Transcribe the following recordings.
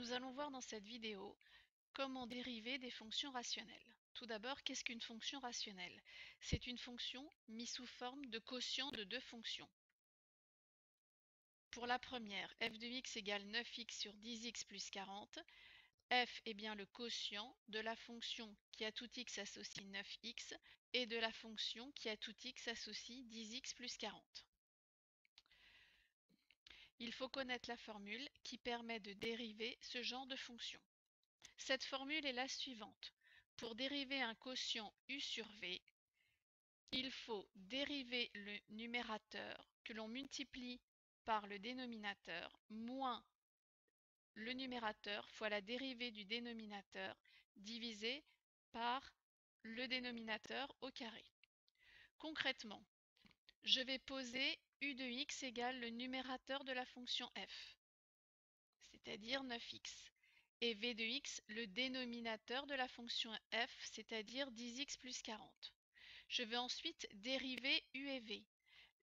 Nous allons voir dans cette vidéo comment dériver des fonctions rationnelles. Tout d'abord, qu'est-ce qu'une fonction rationnelle? C'est une fonction mise sous forme de quotient de deux fonctions. Pour la première, f de x égale 9x sur 10x plus 40. F est bien le quotient de la fonction qui à tout x associe 9x et de la fonction qui à tout x associe 10x plus 40. Il faut connaître la formule qui permet de dériver ce genre de fonction. Cette formule est la suivante. Pour dériver un quotient u sur v, il faut dériver le numérateur que l'on multiplie par le dénominateur moins le numérateur fois la dérivée du dénominateur divisé par le dénominateur au carré. Concrètement, je vais poser u de x égale le numérateur de la fonction f, c'est-à-dire 9x, et v de x le dénominateur de la fonction f, c'est-à-dire 10x plus 40. Je vais ensuite dériver u et v.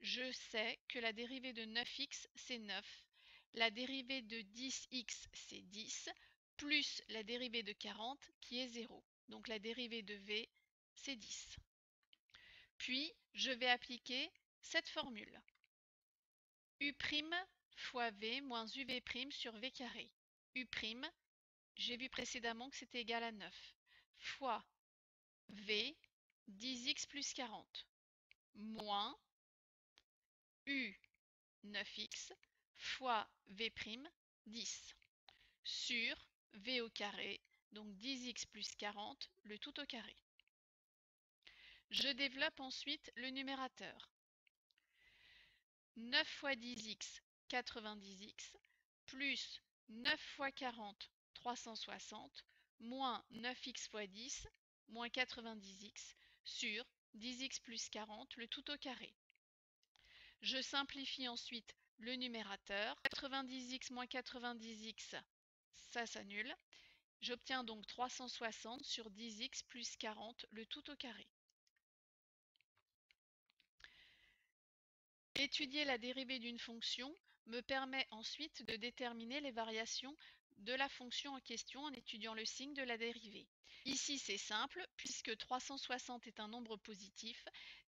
Je sais que la dérivée de 9x, c'est 9. La dérivée de 10x, c'est 10, plus la dérivée de 40, qui est 0. Donc la dérivée de v, c'est 10. Puis, je vais appliquer cette formule. U' fois v moins uv' sur v carré. U', j'ai vu précédemment que c'était égal à 9, fois v, 10x plus 40, moins u 9x fois v', 10, sur v au carré, donc 10x plus 40, le tout au carré. Je développe ensuite le numérateur. 9 fois 10x, 90x, plus 9 fois 40, 360, moins 9x fois 10, moins 90x, sur 10x plus 40, le tout au carré. Je simplifie ensuite le numérateur. 90x moins 90x, ça s'annule. J'obtiens donc 360 sur 10x plus 40, le tout au carré. Étudier la dérivée d'une fonction me permet ensuite de déterminer les variations de la fonction en question en étudiant le signe de la dérivée. Ici, c'est simple, puisque 360 est un nombre positif,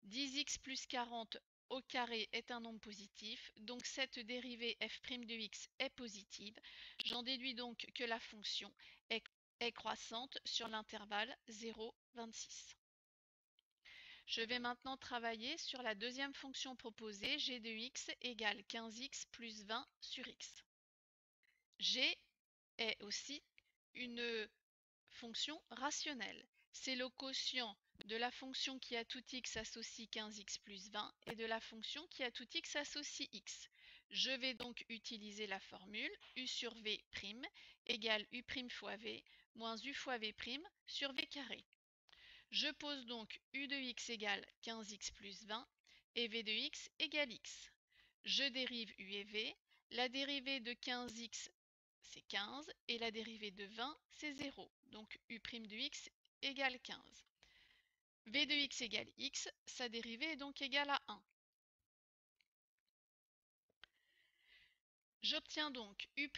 10x plus 40 au carré est un nombre positif, donc cette dérivée f' de x est positive. J'en déduis donc que la fonction est croissante sur l'intervalle 0, 26. Je vais maintenant travailler sur la deuxième fonction proposée, g de x égale 15x plus 20 sur x. G est aussi une fonction rationnelle. C'est le quotient de la fonction qui à tout x associe 15x plus 20 et de la fonction qui à tout x associe x. Je vais donc utiliser la formule u sur v' égale u' fois v moins u fois v' sur v carré. Je pose donc u de x égale 15x plus 20 et v de x égale x. Je dérive u et v. La dérivée de 15x, c'est 15 et la dérivée de 20, c'est 0. Donc u' de x égale 15. V de x égale x, sa dérivée est donc égale à 1. J'obtiens donc u'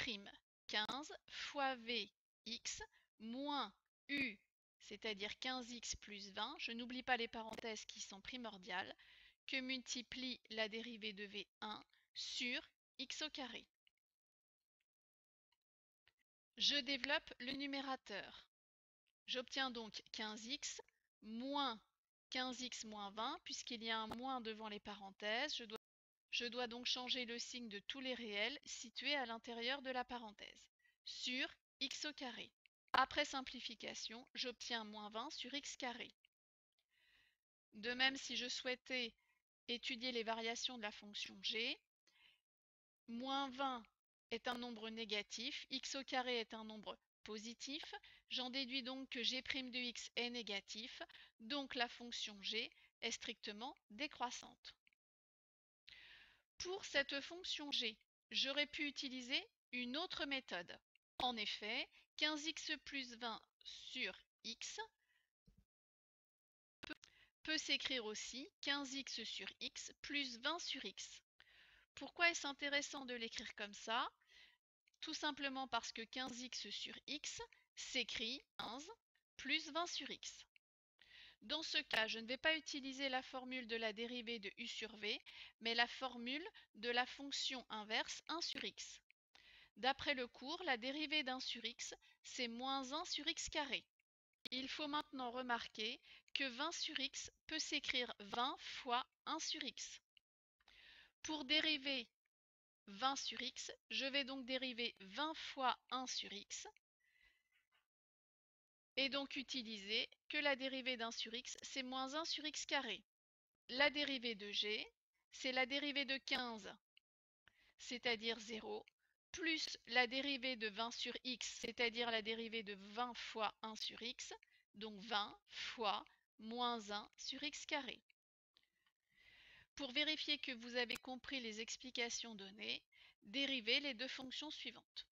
15 fois v x moins u, c'est-à-dire 15x plus 20, je n'oublie pas les parenthèses qui sont primordiales, que multiplie la dérivée de v1 sur x au carré. Je développe le numérateur. J'obtiens donc 15x moins 15x moins 20, puisqu'il y a un moins devant les parenthèses. Je dois donc changer le signe de tous les réels situés à l'intérieur de la parenthèse, sur x au carré. Après simplification, j'obtiens moins 20 sur x carré. De même, si je souhaitais étudier les variations de la fonction g, moins 20 est un nombre négatif, x au carré est un nombre positif, j'en déduis donc que g' de x est négatif, donc la fonction g est strictement décroissante. Pour cette fonction g, j'aurais pu utiliser une autre méthode. En effet, 15x plus 20 sur x peut s'écrire aussi 15x sur x plus 20 sur x. Pourquoi est-ce intéressant de l'écrire comme ça? Tout simplement parce que 15x sur x s'écrit 15 plus 20 sur x. Dans ce cas, je ne vais pas utiliser la formule de la dérivée de u sur v, mais la formule de la fonction inverse 1 sur x. D'après le cours, la dérivée d'1 sur x, c'est moins 1 sur x carré. Il faut maintenant remarquer que 20 sur x peut s'écrire 20 fois 1 sur x. Pour dériver 20 sur x, je vais donc dériver 20 fois 1 sur x et donc utiliser que la dérivée d'1 sur x, c'est moins 1 sur x carré. La dérivée de g, c'est la dérivée de 15, c'est-à-dire 0, plus la dérivée de 20 sur x, c'est-à-dire la dérivée de 20 fois 1 sur x, donc 20 fois moins 1 sur x carré. Pour vérifier que vous avez compris les explications données, dérivez les deux fonctions suivantes.